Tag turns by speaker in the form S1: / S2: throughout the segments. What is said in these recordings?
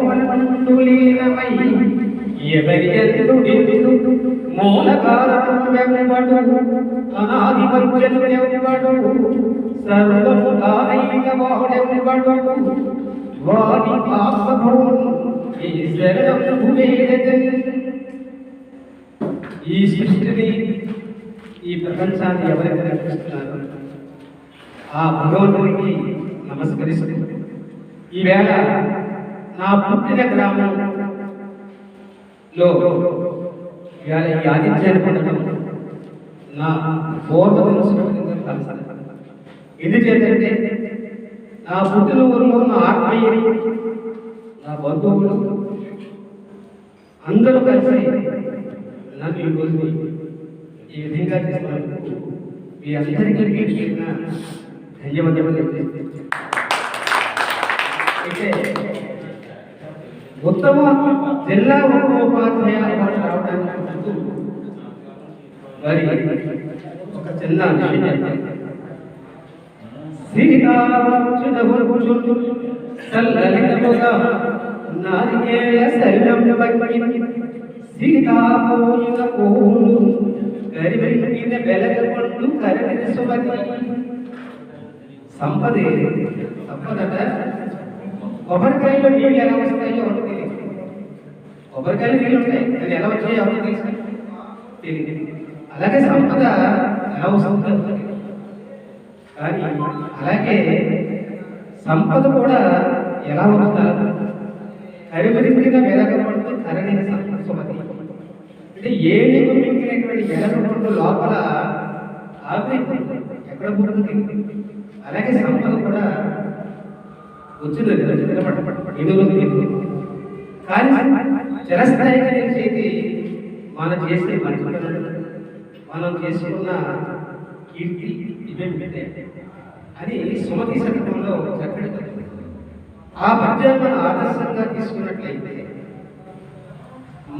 S1: జగమంతులీనమై ఎవరియల్లుడిల్లు మూలకారణమెవ్వడు అనాదిమధ్యుడెవ్వడు సర్వము తానైన వాడెవ్వడు వారి ఆత్మభవం ఈ శరణము వేడెదన్. ఈ సృష్టిని ఈ ప్రపంచాన్ని ఎవరైతే నడిపిస్తున్నారో ఆ భగవంతునికి నమస్కరిస్తూ ఈవేళ నా పుట్టిన గ్రామంలో ఇవాళ ఈ ఆతిథ్యాన్ని పొందడం నా పూర్వజన్మ కలిసి ఎందుచేతంటే నా పుట్టిన ఊరిలో నా ఆత్మీయులు నా బంధువులు అందరూ కలిసి నన్ను ఈరోజు ఈ విధంగా చేసినందుకు మీ అందరికీ చేసిన ధన్యవాదాలు. అయితే ఉత్తమ జిల్లా ఉపాధ్యాయ అవార్డు రావడానికి మరి ఒక చిన్న సీతాలలితముగా నారికేళ శరణం సీతాపోయిన పోను కరివెంకిన వెలగొండు కరణి సుమతి. సంపదట కొబ్బరికాయలో నీళ్ళు ఎలా వస్తాయో ఎవరు తెలియదు. కొబ్బరికాయలు నీళ్ళు ఉంటాయి, అది ఎలా వచ్చాయో ఎవరు తెలియదు. అలాగే సంపద ఎలా వస్తుందో కానీ అలాగే సంపద కూడా ఎలా వస్తుందో కరివెంకిన వెలగొండు కరణి సుమతి. అంటే ఏది మింగినటువంటి వెలగొండు లోపల ఆవిరి ఎక్కడ పుడుతుంది. అలాగే సంపద కూడా వచ్చింది కానీ చిరస్థాయిగా చేసేది మనం చేసే మంచితనం, మనం చేసుకున్న కీర్తి ఇవే అని సుమతి సంగీతంలో చక్కటి ఆ పద్యాన్ని మనం ఆదర్శంగా తీసుకున్నట్లయితే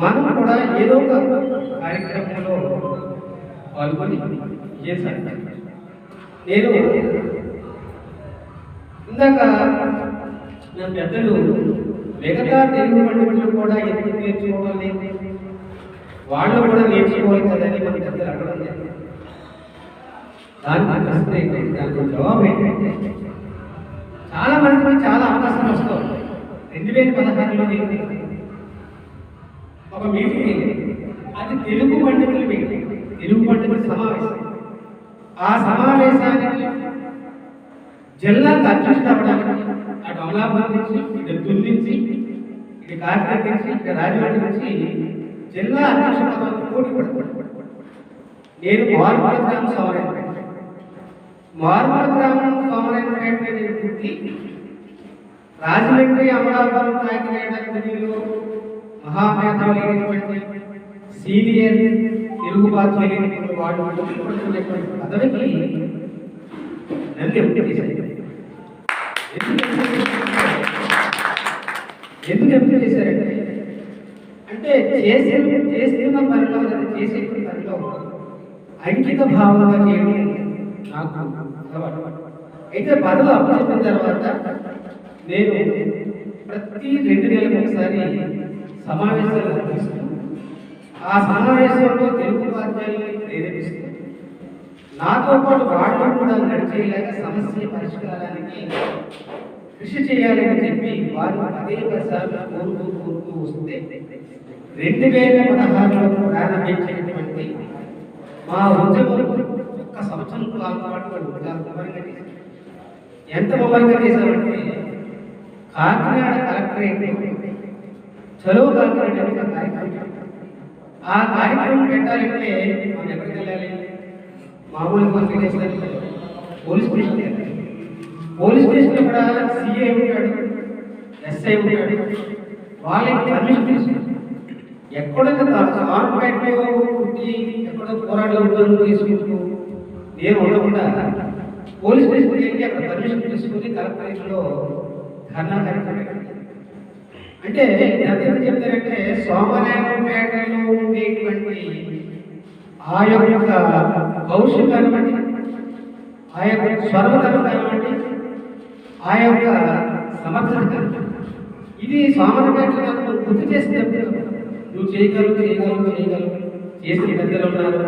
S1: మనం కూడా ఏదో ఒక కార్యక్రమంలో పాల్గొని చేశాను. నేను ఇందాక నా పెద్దలు మిగతా తెలుగు పండుగలు కూడా ఎందుకు నేర్చుకోవాలి, వాళ్ళు కూడా నేర్చుకోవాలి కదని మన పెద్దలు అడగడం జరిగింది. దానికి జవాబు ఏంటంటే చాలా మందికి చాలా అవకాశాలు వస్తాయి. 2016లో ఒక మీటింగ్, అది తెలుగు పండుగల మీటింగ్, తెలుగు పండుగల సమావేశం. ఆ సమావేశానికి జిల్లాకు అధ్యక్షుడు అవ్వడానికి అటు అమలాబాద్ నుంచి, ఇటు తుల్ నుంచి, ఇటు కాకినాడ నుంచి, ఇటు రాజమండ్రి నుంచి జిల్లా అధ్యక్షుడు అవ్వడానికి పోటీ పడుతుంది. నేను మార్మల గ్రామం సోమరాయనపేట నేను పుట్టి రాజమండ్రి అమలాబాద్ కాకినాడ జిల్లాలో మహామేధావులైనటువంటి సీనియర్ తెలుగు పాత్రలైనటువంటి వాళ్ళు పదవికి నన్ను ఎందుకు ఎంపిక చేశారంటే అంటే చేస్తున్న పనిలో చేసే పనిలో అంకిత భావంగా చేయడం నాకు అలవాటు. అయితే పదవి అప్పచెప్పిన తర్వాత నేను ప్రతి 2 నెలలకు ఒకసారి సమావేశాలు నిర్వహిస్తూ ఆ సమావేశంలో తెలుగు ఉపాధ్యాయులను ప్రేరేపిస్తూ నాతో పాటు వాళ్ళు కూడా నడిచేలాగా సమస్య పరిష్కారానికి కృషి చేయాలని చెప్పి వారు అనేక సార్లు కోరుతూ వస్తే 2016లో ప్రారంభించినటువంటి మా ఉద్యమం ఒక్క సంవత్సరం పాటు ఎంత మొబైల్గా చేశామంటే కాకినాడ కలెక్టరేట్ చలో కాకినాడ కార్యక్రమం. ఆ కార్యక్రమం పెట్టాలంటే మనం ఎక్కడికి వెళ్ళాలి? మామూలు పోలీస్ స్టేషన్. పోలీస్ స్టేషన్లో కూడా సిఐ ఉంటాడు, ఎస్ఐ ఉంటాడు, వాళ్ళకి పర్మిషన్ తీసుకుంటారు. ఎక్కడైనా కార్పొరేట్లో పుట్టి ఎక్కడో పోరాటం తీసుకుంటూ నేను ఉండకుండా పోలీస్ స్టేషన్కి వెళ్ళి అక్కడ పర్మిషన్ తీసుకుని కలెక్టరేట్లో ధర్నా కార్యక్రమం. అంటే ఎంత చెప్తారంటే సోమరాయనపేటలో ఉండేటువంటి ఆ యొక్క భవిష్యత్తు అనమాట, ఆ యొక్క స్వరవతనం అనమాట, ఆ యొక్క సమర్థత ఇది సోమరపేట నాకు గుర్తు చేసి నువ్వు చేయగలవు చేయగలవు చేయగలవు చేసిన పెద్దలు ఉన్నారు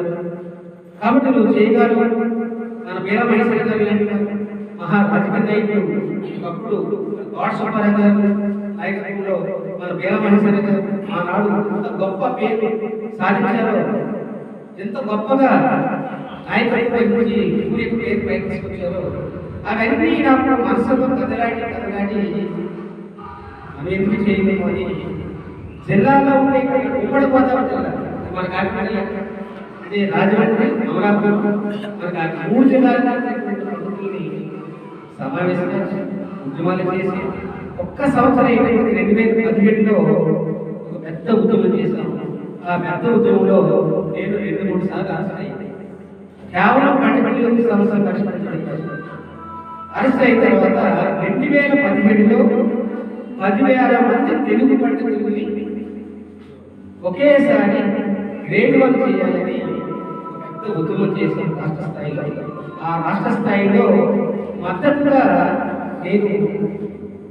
S1: కాబట్టి నువ్వు చేయగలవు. మన పేర మహేశ్వర గారు లాంటి మహా రాజకీయ నాయకులు ఒకప్పుడు వాట్సాప్ గారు నాయకత్వంలో మన పేర మహేశ్వర గారు ఆనాడు అంత గొప్ప పేరు సాధించారు. ఎంత గొప్పగా నాయకత్వం గురించి ఊరికి పేరు పైకి తీసుకొచ్చారో అవన్నీ నాకు మనసులో కదలాడి అవి ఎందుకు చేయలేము అని జిల్లాలో ఉండే ఉమ్మడి గోదావరి జిల్లా మన కాకినాడ అంటే రాజమండ్రి అమలాపురం మన 3 జిల్లాలని సమావేశంగా ఉద్యమాలు చేసి ఒక్క సంవత్సరం 2017లో ఒక పెద్ద ఉద్యమం చేశాను. ఆ పెద్ద ఉద్యమంలో నేను 2-3 సార్లు అరెస్ట్ కేవలం 12 సంవత్సరాలు కష్టపడి అరెస్ట్ అయిన తర్వాత 2017లో 10,000 మంది తెలుగు పండితుల్ని ఒకేసారి గ్రేడ్ 1 చేయాలని పెద్ద ఉద్యమం చేశాం రాష్ట్ర స్థాయిలో. ఆ రాష్ట్ర స్థాయిలో మద్దతుగా నేను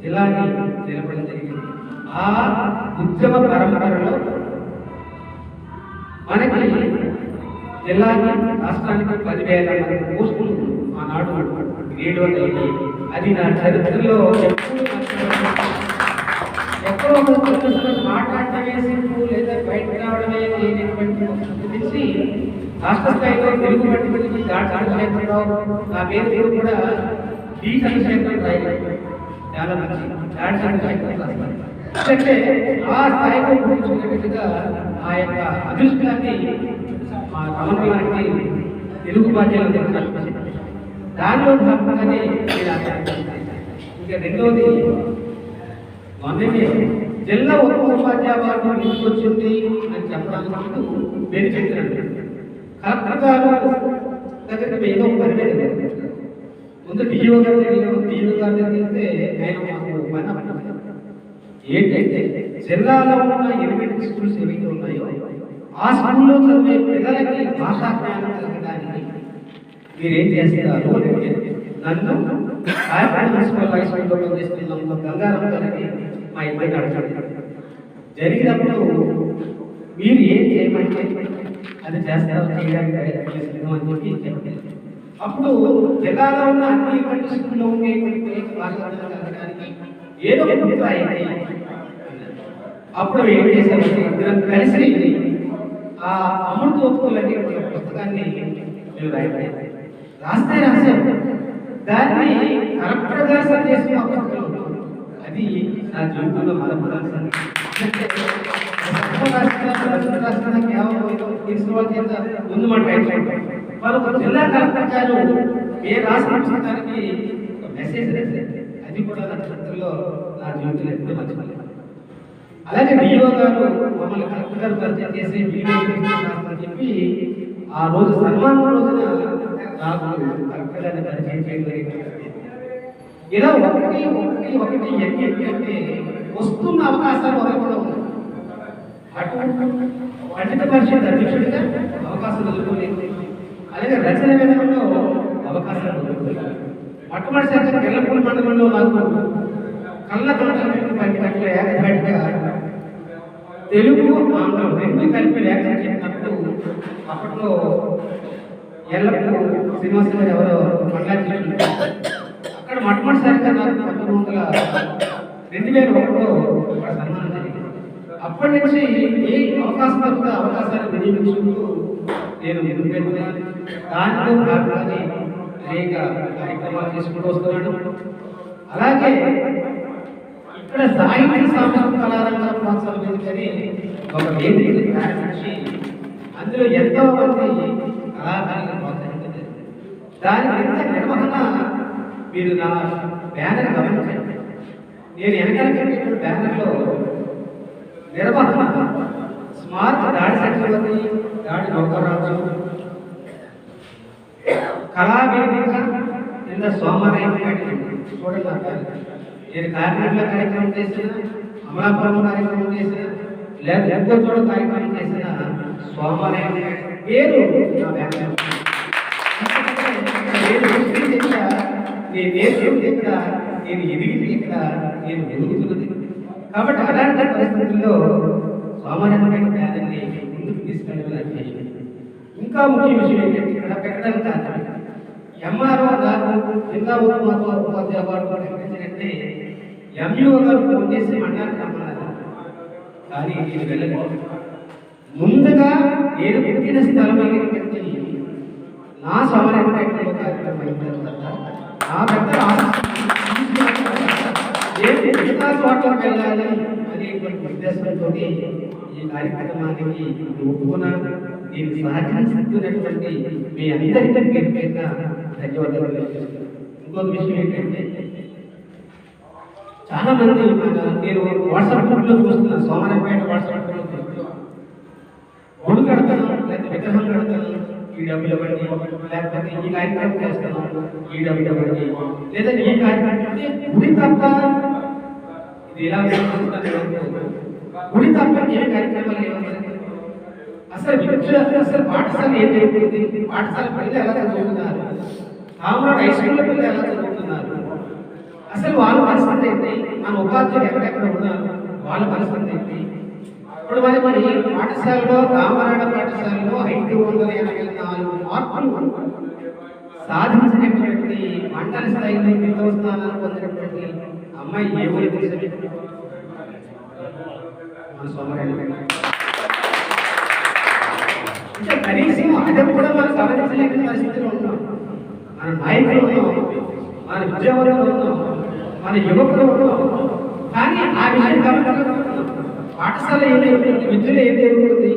S1: జిల్లాని నిలబడడం జరిగింది. ఆ ఉద్యమ పరంపరలో మనకి జిల్లాకి రాష్ట్రానికి 10,000 మంది పోస్టులు ఆనాడు గ్రేడ్ 1 అయ్యాయి. అది నా చరిత్రలో ఎక్కడో మాట్లాడటమే సింపు లేదా బయట రావడమే తెలిసి రాష్ట్ర స్థాయిలో తెలుగు పండితులకి చంద్రశేఖరరావు నా పేరు కూడా డి చంద్రశేఖర్ రాయలేదు. చాలా మంచి చంద్రశేఖర్ అంటే ఆ స్థాయిలో గురించినట్టుగా ఆ యొక్క అదృష్టాన్ని మా రమణ లాంటి తెలుగు ఉపాధ్యాయులు దానిలో భాగంగానే ఇంకా రెండోది మొన్ననే జిల్లా ఉపాధ్యాయ వారిని తీసుకొచ్చింది అని చెప్పడానికి నేను చెప్తున్నాను. కలెక్టర్ గారు దగ్గరికి ఏదో పరిమితి ముందు డిఓ గారు వెళ్తే ఆయన మాకు ఏంటంటే జిల్లాలో ఉన్న 8 స్కూల్స్ ఏవైతే ఉన్నాయో ఆ స్కూల్లో చదివే పిల్లలకి భాషా జ్ఞానం కలగడానికి మీరేం చేస్తారు నన్ను మున్సిపల్ హై స్కూల్లో పనిచేస్తున్న గంగారాం గారికి మా ఇబ్బంది అడగండి. జరిగినప్పుడు మీరు ఏం చేయమంటే అది చేస్తారు చేయడానికి అని చెప్పి అప్పుడు జిల్లాలో ఉన్న అన్ని స్కూల్లో ఉండేటువంటి భాషా కలగడానికి ఏదో అప్పుడు ఏం చేశామంటే ఇద్దరం కలిసి ఆ అమృతోత్తులు అనే పుస్తకాన్ని మేము రాసాము. దాన్ని కరెక్ట్గా సందేశం అది నా జీవితంలో మరపురాల్సింది. ముందు వాళ్ళకు జిల్లా కలెక్టర్ గారు ఏ రాష్ట్ర పుస్తకానికి మెసేజ్ అది కూడా నా చరిత్రలో నా జీవితంలో ఎప్పుడూ మర్చిపోలేదు. అలాగే డిఓ గారు మమ్మల్ని కలెక్టర్ గారు పరిచయం చేసి అని చెప్పి ఆ రోజు సన్మానం రోజున నాకు కలెక్టర్ గారిని పరిచయం చేయడం. ఇలా ఒకటి అంటే వస్తున్న అవకాశాలు వదలకుండా ఉన్నాయి. అటు పండిత పరిషత్ అధ్యక్షుడిగా అవకాశం వదులుకోలేదు, అలాగే రచన విధానంలో అవకాశాలు వదులుకోలేదు. మొట్టమొదటిసారిగా తెల్లపూడి మండలంలో నాకు కళ్ళ పంటలు ఏకధాటిగా తెలుగు ఆంగ్లం 2 కలిపి లేఖలు చెప్పినప్పుడు అప్పట్లో ఎల్లప్పుడు శ్రీనివాస గారు ఎవరో మండలాధ్యక్షులు అక్కడ మొట్టమొదటిసారిగా నాకు 2001లో సన్మానం జరిగింది. అప్పటి నుంచి ఏ అవకాశం దొరికితే అవకాశాన్ని వినియోగించుకుంటూ నేను ముందుకు వెళ్తున్నాను. దానిలో భాగంగానే అనేక కార్యక్రమాలు చేసుకుంటూ వస్తున్నాను. అలాగే ఇక్కడ సాహిత్య సాంస్కృతిక కళారంగ ప్రోత్సాహం ఎందుకని ఒక వేదికని ప్రారంభించి అందులో ఎంతో మంది కళాకారులను ప్రోత్సహించండి. దాని ఎంత నిర్వహణ మీరు నా బ్యానర్ గమనించండి. నేను వెనకాల బ్యానర్లో నిర్వహణ స్మార్ట్ దాడి చక్రవర్తి, దాడి నౌకరాజు, కళావేదిక కింద సోమరాయం చూడండి. నేను కాకినాడలో కార్యక్రమం చేసిన, అమలాపురంలో కార్యక్రమం చేసిన, లేదా ఎంగోచోడ కార్యక్రమం చేసిన సోమరాయం పేరు నా బ్యానర్. నేను ఇక్కడ నేను ఎదిగింది ఇక్కడ, నేను ఎదుగుతున్నది. కాబట్టి అలాంటి పరిస్థితుల్లో సోమవారం వ్యాధిని ముందుకు తీసుకెళ్ళడానికి ఇంకా ముఖ్య విషయం ఏంటంటే ఇక్కడ పెట్టడం కాదు. ఎంఆర్ఓ గారు జిల్లా ఉపాధ్యాయ అవార్డు ప్రకటించినట్టే ఎంఈఓ గారు ఫోన్ చేసి మండలానికి రమ్మన్నారు. కానీ నేను వెళ్ళలేదు. ముందుగా నేను పుట్టిన స్థలం ఏంటంటే నా సమరపేటలో కార్యక్రమం అయిన తర్వాత నా పెద్ద చోట్లకు వెళ్ళాలి అనేటువంటి ఉద్దేశంతో ఈ కార్యక్రమానికి ఒప్పుకున్నాను. నేను సహకరిస్తున్నటువంటి మీ అందరికీ పేరు పేరున ధన్యవాదాలు తెలియజేస్తున్నాను. ఇంకొక విషయం ఏంటంటే చాలా మంది నేను వాట్సాప్ గ్రూప్లో చూస్తున్నాను, సోమవారంపేట వాట్సాప్ గ్రూప్లో చూస్తున్నాను. గుడి కడతాను, లేకపోతే విగ్రహం కడతాను, ఈ డబ్బులు ఇవ్వండి, లేకపోతే ఈ కార్యక్రమం చేస్తాను, ఈ డబ్బులు ఇవ్వండి, లేదా ఈ కార్యక్రమం గుడి తప్ప ఇది ఎలా గుడి తప్ప ఏ కార్యక్రమాలు ఏమన్నా అసలు పాఠశాల ఏం జరుగుతుంది, పాఠశాల పిల్లలు ఎలా చదువుతున్నారు, కామరాడు హై స్కూల్లో పిల్లలు ఎలా చదువుతున్నారు, అసలు వాళ్ళ పరిస్థితి ఏంటి, మన ఉపాధ్యాయులు ఎక్కడెక్కడ ఉన్నారు, వాళ్ళ పరిస్థితి ఏంటి. ఇప్పుడు మరి పాఠశాలలో కామరాడ పాఠశాలలో 584 మార్కులు సాధించినటువంటి మండల స్థాయిలో 5వ స్థానాన్ని పొందినటువంటి అమ్మాయి ఏ ఊరి మన సోమవారం. అంటే కనీసం అది కూడా మనం గమనించలేని పరిస్థితిలో ఉన్నాం. మన నాయకులు ఉన్నాం, మన విద్యావంతులు ఉన్నాం, మన యువకులు ఉన్నాం. కానీ ఆ విషయం గమనించడం పాఠశాల ఏం జరుగుతుంది, విద్యలో ఏం జరుగుతుంది,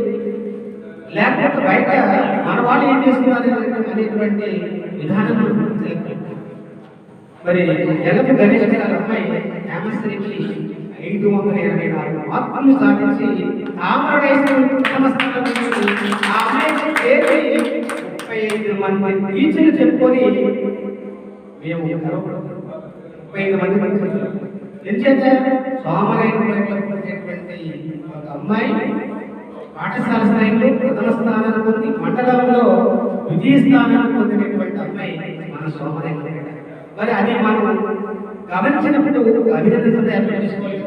S1: లేకపోతే బయట మన వాళ్ళు ఏం చేస్తున్నారు అనేటువంటి విధానం. మరి ఎల్లపు గణేష్ గారి అమ్మాయి హేమశ్రీకి 524 మార్కులు సాధించి ఆ అమ్మాయికి 35 మంది టీచర్లు చెప్పుకొని మేము 35 మంది ఎందుచేత సోమవారం ఒక అమ్మాయి పాఠశాల స్థాయిలో ప్రథమ స్థానాన్ని పొంది మండలంలో ద్వితీయ స్థానాన్ని పొందినటువంటి అమ్మాయి మన సోమవారం. మరి అది మనం గమనించినప్పుడు అభినందించడం ఏర్పాటు చేసుకోవాలి,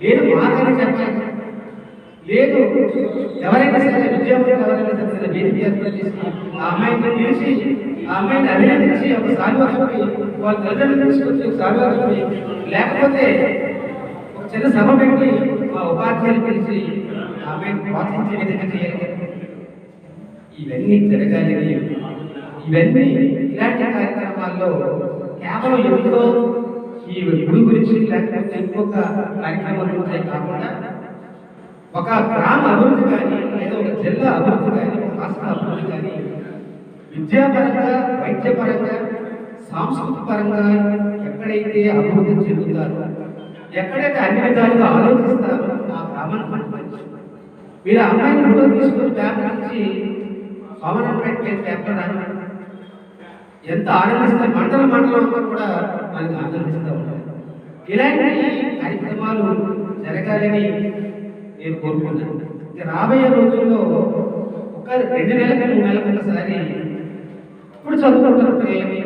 S1: లేదు మాకని చెప్పాలి, లేదు ఎవరైనా సరే విద్యావంతులు ఎవరైనా సరే వేదిక ఏర్పాటు చేసి ఆ అమ్మాయిని పిలిచి ఆ అమ్మాయిని అభినందించి ఒక సాగుకి వాళ్ళ తల్లిదండ్రులు తీసుకొచ్చి ఒక సాగుకి, లేకపోతే ఒక చిన్న సభ పెట్టి మా ఉపాధ్యాయులు పిలిచి ఆ అమ్మాయిని ప్రోత్సహించే విధంగా చేయాలి. ఇవన్నీ జరగాలి. ఇవన్నీ ఇలాంటి కార్యక్రమాల్లో కేవలం ఎప్పుడో ఈ గుడి గురించి లేకపోతే ఇంకొక కార్యక్రమం గురించి కాకుండా ఒక గ్రామ అభివృద్ధి కానీ, లేదా ఒక జిల్లా అభివృద్ధి కానీ, ఒక రాష్ట్ర అభివృద్ధి కానీ, విద్యాపరంగా, వైద్యపరంగా, సాంస్కృతిక పరంగా ఎక్కడైతే అభివృద్ధి చెందుతారో, ఎక్కడైతే అన్ని విధాలుగా ఆలోచిస్తారో ఆ గ్రామాన్ని మీరు అమ్మాయిని ఫోటో తీసుకొని పేపర్ నుంచి సోమవారంపేట పేపర్ రాని ఎంత ఆనందిస్తారు, మండలం అంతా కూడా మనకి ఆనందిస్తూ ఉంటారు. ఇలాంటి కార్యక్రమాలు జరగాలని నేను కోరుకున్నాను. రాబోయే రోజుల్లో ఒక 2 నెలలకు 3 నెలలకు ఒకసారి ఇప్పుడు చదువుకుంటున్న పిల్లలకి,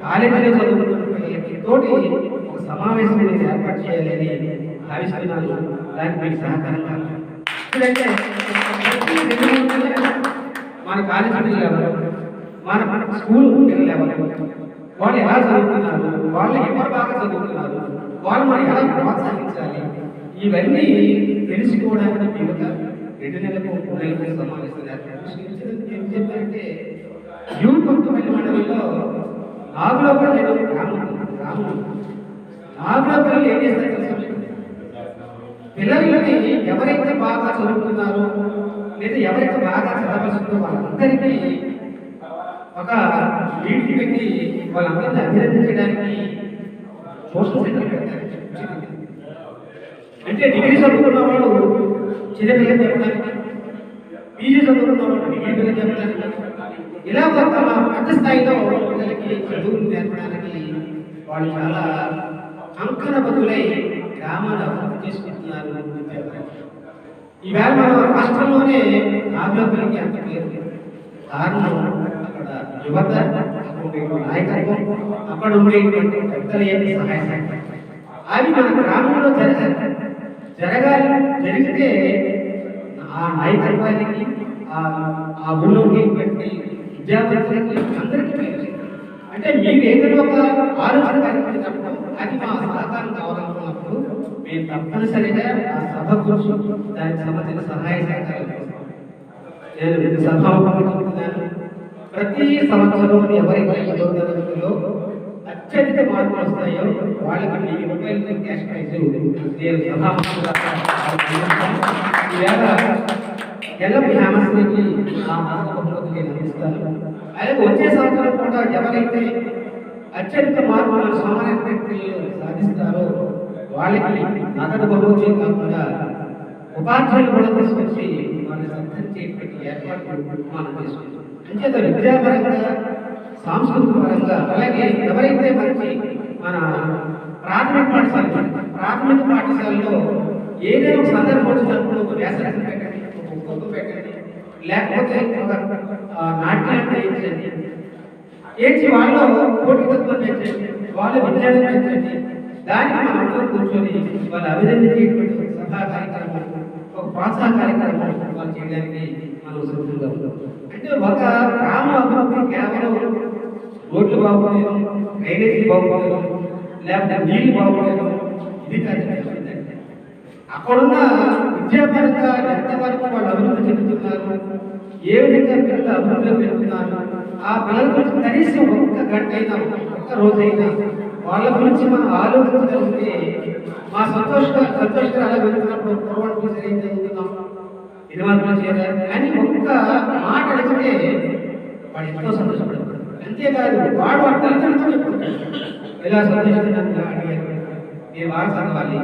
S1: కాలేజీలో చదువుకుంటున్న పిల్లలకి తోటి ఒక సమావేశం అనేది ఏర్పాటు చేయాలని భావిస్తున్నాను. దానికి మీకు సహకారంగా ఇప్పుడైతే మన కాలేజీ పిల్లలు ఎవరు, మన స్కూల్ పిల్లలు ఎవరు, వాళ్ళు ఎలా చదువుతున్నారు, వాళ్ళు ఎవరు బాగా చదువుతున్నారు, వాళ్ళు మనం ఎలా ప్రోత్సహించాలి, ఇవన్నీ తెలుసుకోవడానికి మీకు 2 నెలలకు 3 నెలలకు సమావేశం ఏం చెప్పారంటే యూట్యూబ్ మండలంలో నాగులోపల్లి గ్రామం నాగులోపల్లి ఏం చేస్తారు, పిల్లలని ఎవరైతే బాగా చదువుతున్నారో లేదా ఎవరైతే బాగా చదవస్తుందో వాళ్ళందరికీ ఒక మీటింగ్ పెట్టి వాళ్ళందరినీ అభినందించడానికి సోషల్ సెంటర్ పెడతారు. అంటే డిగ్రీ చదువుకున్న వాళ్ళు చిన్నపిల్లలు చెప్పడానికి, పీజీ చదువుకున్న వాళ్ళు డిగ్రీ పిల్లలు చెప్పడానికి, ఇలా తమ పెద్ద స్థాయిలో పిల్లలకి చదువులు నేర్పడానికి వాళ్ళు చాలా అంకణ బదులై గ్రామాలు అభివృద్ధి చేసుకుంటున్నారు. ఈవేళ మన రాష్ట్రంలోనే నాగులోపల్లికి అంత పేరు కారణం అక్కడ యువత, నాయకత్వం, అక్కడ ఉండేటువంటి పెద్దల యొక్క సహాయ సహకారాలు అవి మన గ్రామంలో జరగాలి. జరిగితే ఆ నాయకత్వానికి, ఆ ఊళ్ళో ఉండేటువంటి విద్యార్థులకి అందరికీ పేరు. అంటే మీరు ఏదైనా ఒక ఆలోచన కలిగినప్పుడు అది మా సహకారం కావాలనుకున్నప్పుడు మేము తప్పనిసరిగా ఆ సభ గురించి దానికి సంబంధించిన సహాయ సహకారాలు నేను సభాముఖంగా ప్రతి సంవత్సరం ఎవరైతే 10వ తరగతిలో అత్యధిక మార్కులు వస్తాయో వాళ్ళకి ₹1000 క్యాష్ ప్రైజ్ నేను సభాముఖంగా ఎల్లప్ప హ్యామస్కి ఆ మార్గంలోకి నేను అందిస్తాను. అలాగే వచ్చే సంవత్సరం కూడా ఎవరైతే అత్యధిక మార్కులు సామాన్య ప్రక్రియలు సాధిస్తారో వాళ్ళకి నగదు బహుమతి కాకుండా ఉపాధ్యాయులు కూడా తీసుకొచ్చి వాళ్ళని సత్కరించేటువంటి ఏర్పాట్లు మనం చేసుకుంటాం. అంచేత విద్యాపరంగా, సాంస్కృతిక పరంగా, అలాగే ఎవరైతే మంచి మన ప్రాథమిక పాఠశాలలో ఏదైనా ఒక సందర్భం వచ్చినప్పుడు ఒక వ్యాసరచన పెట్టండి, ఒక పుస్తకం పెట్టండి, లేకపోతే ఒక నాట్యం చేయించండి, చేసి వాళ్ళు పోటీతత్వం పెంచండి, వాళ్ళ విజ్ఞానం పెంచండి. దానికి మనం అందరం కూర్చొని వాళ్ళు అభినందించేటువంటి సభా కార్యక్రమం, ఒక ప్రోత్సాహ కార్యక్రమం వాళ్ళు చేయడానికి మనం సిద్ధంగా ఉంటాం. అంటే ఒక గ్రామ అభివృద్ధి కేవలం రోడ్లు బాగుండేది, డ్రైనేజీ బాగుండేది, లేకపోతే నీళ్లు బాగుండేది ఇది కాదు. అక్కడున్న విద్యాపరంగా ఎంతవరకు వాళ్ళు అభివృద్ధి చెందుతున్నారు, ఏ విధంగా పిల్లలు అభివృద్ధిలో పెరుగుతున్నారు, ఆ పిల్లల గురించి కనీసం ఒక్క గంట అయినా, ఒక్క రోజైనా వాళ్ళ గురించి మనం ఆలోచించగలిగితే మా సంతోషంగా అలా వెళ్తున్నప్పుడు పొరపాటు చూసి ఏం చదువుతున్నాం, ఇది మాత్రం చేయాలి అని ఒక్క మాట అడిగితే వాడు ఎంతో సంతోషపడతాడు. అంతేకాదు వాడు వాడు తల్లిదండ్రులతో చెప్పుకుంటాడు, ఇలా సంతోషంగా అడిగారు, నేను బాగా చదవాలి,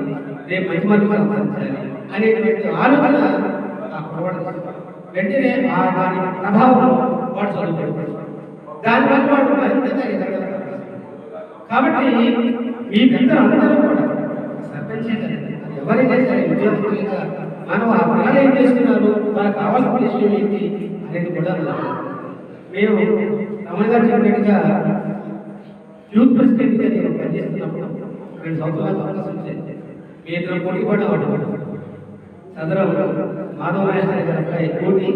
S1: రేపు మంచి మంచి సంపాదించాలి అనేటువంటి ఆలోచన ఆ పొరపాటు వెంటనే దాని ప్రభావం వాడు చదువుతాడు. దానివల్ల వాడు మరింతగా ఎదగలుగుతాడు. కాబట్టి మీ పెద్దలు అందరూ కూడా సర్పంచే కదండి, ఎవరైనా సరే విద్యార్థులుగా మనం ఆ పిల్లలు ఏం చేస్తున్నారు, వాళ్ళకి కావాల్సిన విషయం ఏంటి అనేది కూడా మేము రమణగారు చెప్పినట్టుగా యూత్ ప్రెసిడెంట్గా నేను పనిచేస్తున్నప్పుడు 2 సంవత్సరాలు అవకాశం వచ్చేది. మీ ఇద్దరు పోటీ పడ్డా చదరం మాధవ నాయకుడి గారి పోటీ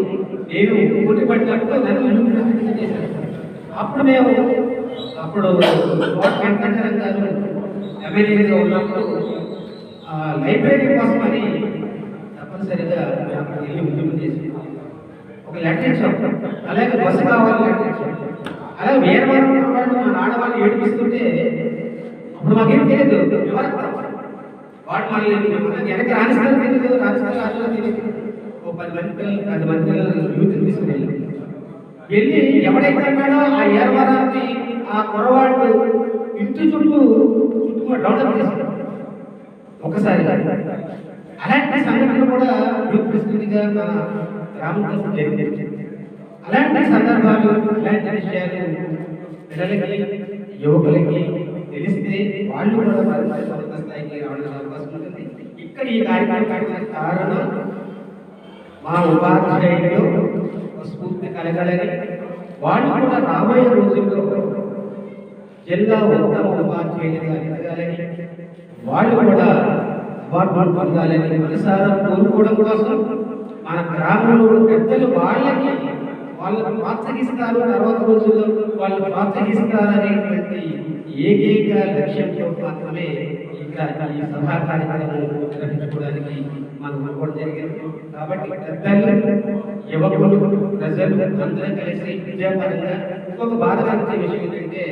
S1: నేను పోటీ పడినప్పుడు నన్ను యూత్ ప్రెసిడెంట్గా చేశాను. అప్పుడు మేము వెంకటరం గారు ఎమ్మెల్యేగా ఉన్నప్పుడు లైబ్రరీ కోసం అని తప్పనిసరిగా అక్కడికి వెళ్ళి ఉద్యమం చేసి ఒక లెటర్ ఇచ్చాం. అలాగే బస్సు కావాలి లెటర్ ఇచ్చాం. అలాగే వేరే వాళ్ళు మన ఆడవాళ్ళు ఏడిపిస్తుంటే అప్పుడు మాకేం తెలియదు, వివరం వాడు మళ్ళీ వెనక్కి రాజస్థాన్ తెలియదు, రాజస్థాన్ తెలియదు. ఓ 10 మంది పిల్లలు యూత్ తీసుకుని వెళ్ళి ఎవడైతే అన్నాడో ఆ ఏర్వారాన్ని ఆ కురవాళ్ళు ఇంటి చుట్టూ డెవలప్ చేశారు ఒకసారి. అలాంటి సంఘటనలు కూడా యూత్ ప్రెసిడెంట్గా మన గ్రామంలో జరిగింది. అలాంటి సందర్భాలు, అలాంటి విషయాలు పిల్లలకి, యువకులకి తెలిస్తే వాళ్ళు కూడా ఉన్నత స్థాయికి రావడానికి అవకాశం ఉంటుంది. ఇక్కడ ఈ కార్యక్రమానికి కారణం మా ఉపాధ్యాయులు స్ఫూర్తి కలగాలని, వాళ్ళు కూడా రాబోయే రోజుల్లో జిల్లా ఉత్తమ ఉపాధ్యాయులుగా ఎదగాలని, వాళ్ళు కూడా అవార్డులు పొందాలని మనసారా కోరుకోవడం కోసం మన గ్రామంలో పెద్దలు వాళ్ళు ప్రోత్సహిస్తారు, తర్వాత రోజుల్లో వాళ్ళు ప్రోత్సహిస్తారనేటువంటి ఏకైక లక్ష్యంతో మాత్రమే ఇంకా ఈ సభా కార్యక్రమం నిర్వహించుకోవడానికి మనం అనుకోవడం జరిగింది. కాబట్టి పెద్దలు, యువకులు, ప్రజలు అందరూ కలిసి విద్యాపరంగా ఇంకొక బాధపరిచే విషయం ఏంటంటే,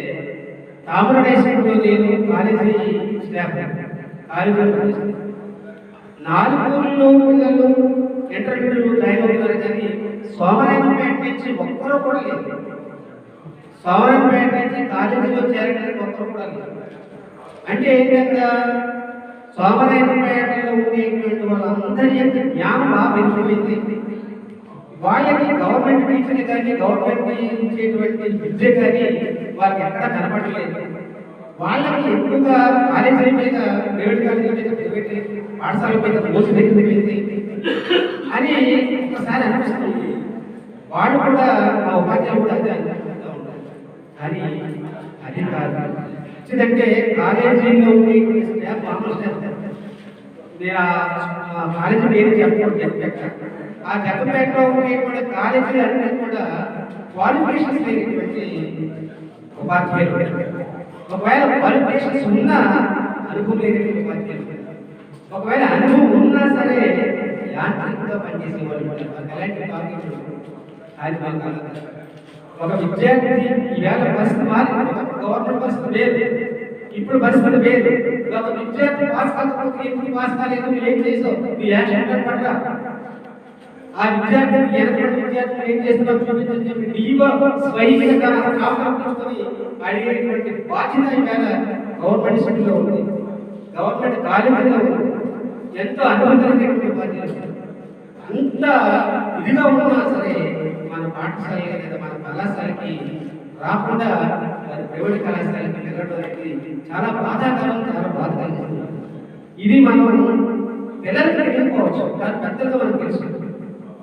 S1: తామరడేశ్వరంలో నేను కాలేజీ స్టాఫ్ 4 ఊళ్ళో పిల్లలు ఇంటర్వ్యూలు జాయిన్ అవుతున్నారు, కానీ సోమరాజపేట నుంచి ఒక్కరూ కూడా లేదు. సోమరాజపేట నుంచి కాలేజీలో చేరడానికి ఒక్కరు కూడా లేదు. అంటే ఏంటంటే సోమరాజపేటలో ఉండేటువంటి వాళ్ళందరి యొక్క జ్ఞానం బాగా పెరిగిపోయింది. వాళ్ళకి గవర్నమెంట్ టీచర్లు కానీ, గవర్నమెంట్ ఇచ్చేటువంటి విద్య కానీ వాళ్ళకి ఎక్కడ కనపడలేదు. వాళ్ళకి ఎక్కువగా కాలేజీల మీద, ప్రైవేట్ కాలేజీల మీద, ప్రైవేట్ పాఠశాల మీద మోసు పెరిగిపోయింది అని ఒకసారి అనిపిస్తుంది. వాళ్ళు కూడా ఆ ఉపాధ్యాయులు కూడా అదే అనుకుంటూ ఉంటారు. కానీ అది కాదు. ఎందుకంటే కాలేజీలో ఉండేటువంటి స్టాఫ్ మామూలు స్టాఫ్. నేను ఆ కాలేజీ పేరు చెప్పాను. ఆ జగపేటలో ఉండేటువంటి కాలేజీ అన్నీ కూడా క్వాలిఫికేషన్స్ లేనటువంటి ఉపాధ్యాయులు. ఒకవేళ క్వాలిఫికేషన్స్ ఉన్నా అనుభవం లేనటువంటి ఉపాధ్యాయులు, ఒకవేళ అనుభవం ఉన్నా సరే యాంత్రికంగా పనిచేసే వాళ్ళు ఎలాంటి ఒక విద్యార్థి ఈవేళ పరిస్థితి మారి గవర్నమెంట్ పరిస్థితి వేరు, ఇప్పుడు పరిస్థితి వేరు. ఒక విద్యార్థి పాస్ కాకపోతే ఎందుకు పాస్ కాలేదు, ఏం చేసావు, నీ యాక్షన్ పట్ల ఆ విద్యార్థి విద్యార్థులు ఏం చేస్తున్నావు చూపించని చెప్పి నీవో స్వయంగా కాపాడుకొని అడిగేటువంటి బాధ్యత ఈవేళ గవర్నమెంట్ స్కూల్లో ఉంది, గవర్నమెంట్ కాలేజీలో ఉంది. ఎంతో అనుభవమైనటువంటి బాధ్యత. అంత ఇదిగా ఉన్నా సరే మన పాఠశాల లేదా మన కళాశాలకి రాకుండా ప్రైవేట్ కళాశాలకి వెళ్ళడం అనేది చాలా బాధాకరం, చాలా బాధ కలిగిస్తుంది. ఇది మనం పిల్లలకి తెలియకపోవచ్చు, కానీ పెద్దలుగా మనం తెలుసుకుంటాం.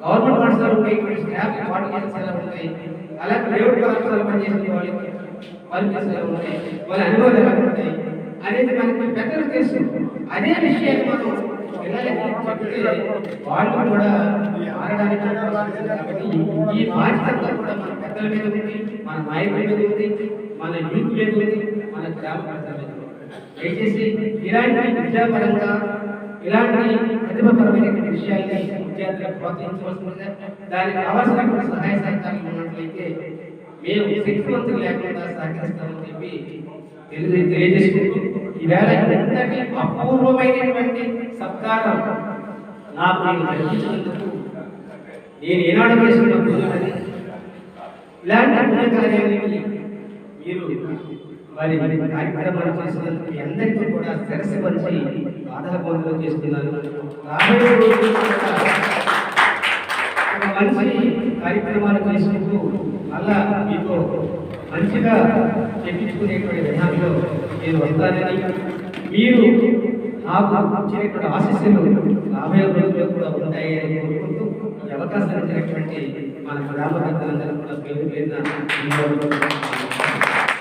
S1: గవర్నమెంట్ పాఠశాలలు ఉంటాయి, స్టాఫ్ పాఠశాలలు ఉంటాయి, అలాగే ప్రైవేట్ కళాశాలలు పనిచేసే వాళ్ళు ఉంటాయి, వాళ్ళ అనుభవాలు ఎలా ఉంటాయి అనేది మనకి పెద్దలు తెలుసు. అదే విషయాన్ని మనం పిల్లలకి చెప్తే వాళ్ళు కూడా మారడానికి కాబట్టి ఈ బాధ్యత కూడా మన పెద్దల మీద ఉంది, మన నాయకుల మీద ఉంది, మన యూత్ మీద ఉంది, మన గ్రామ ప్రజల మీద ఉంది. దయచేసి ఇలాంటి విద్యాపరంగా ఇలాంటి ప్రతిభాపరమైనటువంటి విషయాల్ని విద్యార్థులకు ప్రోత్సహించవలసిందిగా, దానికి కావాల్సినటువంటి సహాయ సహకారాలు ఉన్నట్లయితే మేము శక్తివంతులు లేకుండా సహకరిస్తామని చెప్పి తెలియజేసుకుంటూ ఈవేళ ఎంతటి అపూర్వమైనటువంటి సత్కారం నాకు జరిగించినందుకు నేను ఏనాడు చేసుకున్నప్పుడు ఇలాంటి పుణ్యకార్యాన్ని మీరు వారి కార్యక్రమాలు చేసినందుకు మీ అందరికీ కూడా శిరస్సు పంచి ఆధారబంధులు చేస్తున్నాను. రాబోయే రోజుల్లో ఒక మంచి కార్యక్రమాలు చేసుకుంటూ మళ్ళా మీతో మంచిగా చెప్పించుకునేటువంటి విధానంలో నేను వస్తానని, మీరు నాకు ఇచ్చినటువంటి ఆశీస్సులు రాబోయే రోజుల్లో కూడా ఉంటాయని కోరుకుంటూ ఈ అవకాశం ఇచ్చినటువంటి మన గ్రామ పెద్దలందరూ కూడా పేరు పేరున